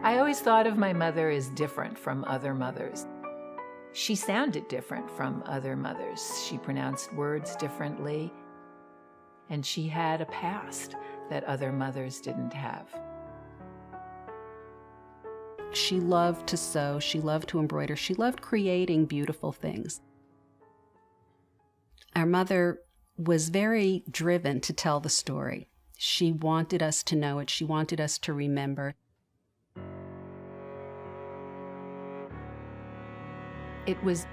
I always thought of my mother as different from other mothers. She sounded different from other mothers. She pronounced words differently, and she had a past that other mothers didn't have. She loved to sew, she loved to embroider, she loved creating beautiful things. Our mother was very driven to tell the story. She wanted us to know it, she wanted us to remember. It was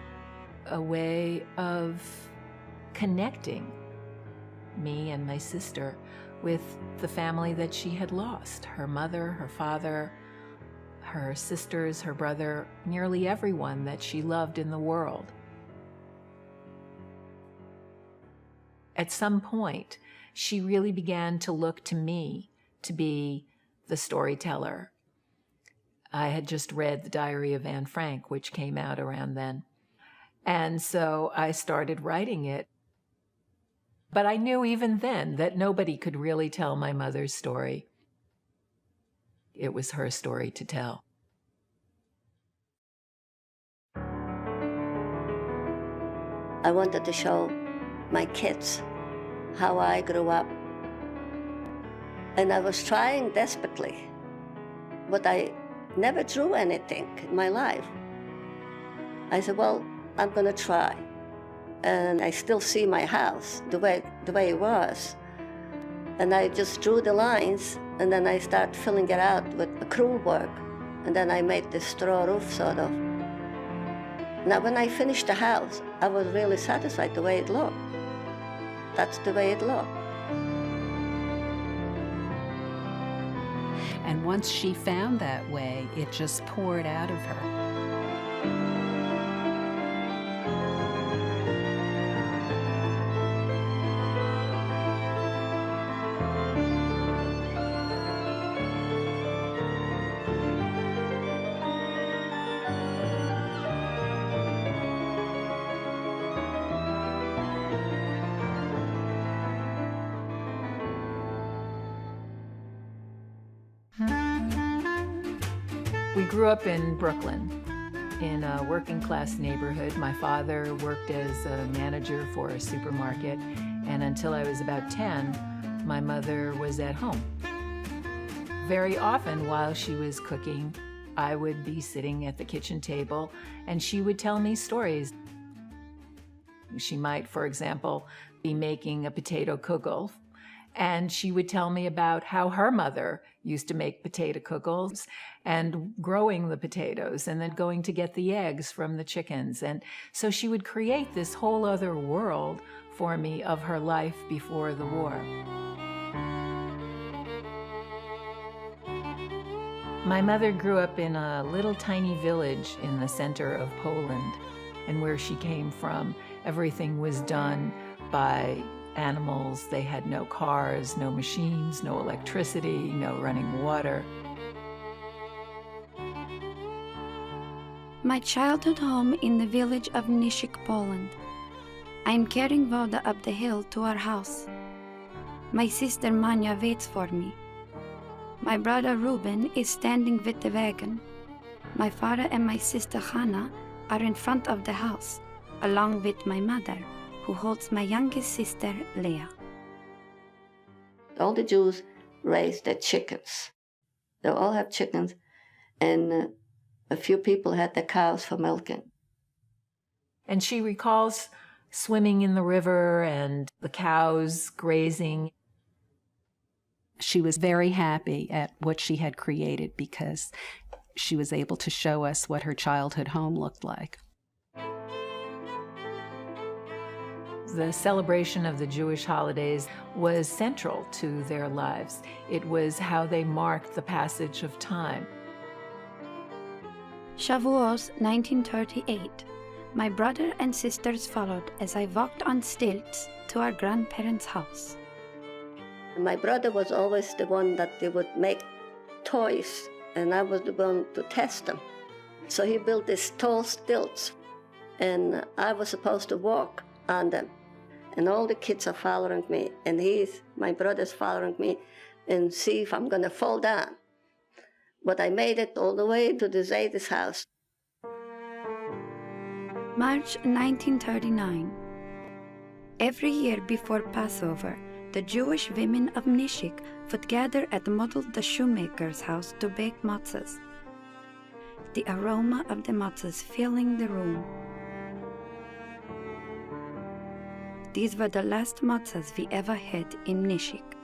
a way of connecting me and my sister with the family that she had lost. Her mother, her father, her sisters, her brother, nearly everyone that she loved in the world. At some point, she really began to look to me to be the storyteller. I had just read The Diary of Anne Frank, which came out around then. And so I started writing it. But I knew even then that nobody could really tell my mother's story. It was her story to tell. I wanted to show my kids how I grew up. And I was trying desperately, but I never drew anything in my life. I said, well, I'm going to try. And I still see my house the way it was. And I just drew the lines, and then I started filling it out with acrylic work. And then I made this straw roof, sort of. Now, when I finished the house, I was really satisfied the way it looked. That's the way it looked. And once she found that way, it just poured out of her. We grew up in Brooklyn, in a working-class neighborhood. My father worked as a manager for a supermarket, and until I was about 10, my mother was at home. Very often while she was cooking, I would be sitting at the kitchen table, and she would tell me stories. She might, for example, be making a potato kugel, and she would tell me about how her mother used to make potato kugels and growing the potatoes and then going to get the eggs from the chickens. And so she would create this whole other world for me of her life before the war. My mother grew up in a little tiny village in the center of Poland, and where she came from, everything was done by animals. They had no cars, no machines, no electricity, no running water. My childhood home in the village of Nishik, Poland. I am carrying Voda up the hill to our house. My sister Manya waits for me. My brother Ruben is standing with the wagon. My father and my sister Hannah are in front of the house, along with my mother, who holds my youngest sister, Leah. All the Jews raised their chickens. They all have chickens, and a few people had the cows for milking. And she recalls swimming in the river and the cows grazing. She was very happy at what she had created because she was able to show us what her childhood home looked like. The celebration of the Jewish holidays was central to their lives. It was how they marked the passage of time. Shavuos 1938. My brother and sisters followed as I walked on stilts to our grandparents' house. My brother was always the one that they would make toys, and I was the one to test them. So he built these tall stilts, and I was supposed to walk on them. And all the kids are following me, and my brother's following me, and see if I'm going to fall down. But I made it all the way to the Zaydis house. March 1939. Every year before Passover, the Jewish women of Nishik would gather at Model the shoemaker's house to bake matzahs, the aroma of the matzahs filling the room. These were the last matzahs we ever had in Nishik.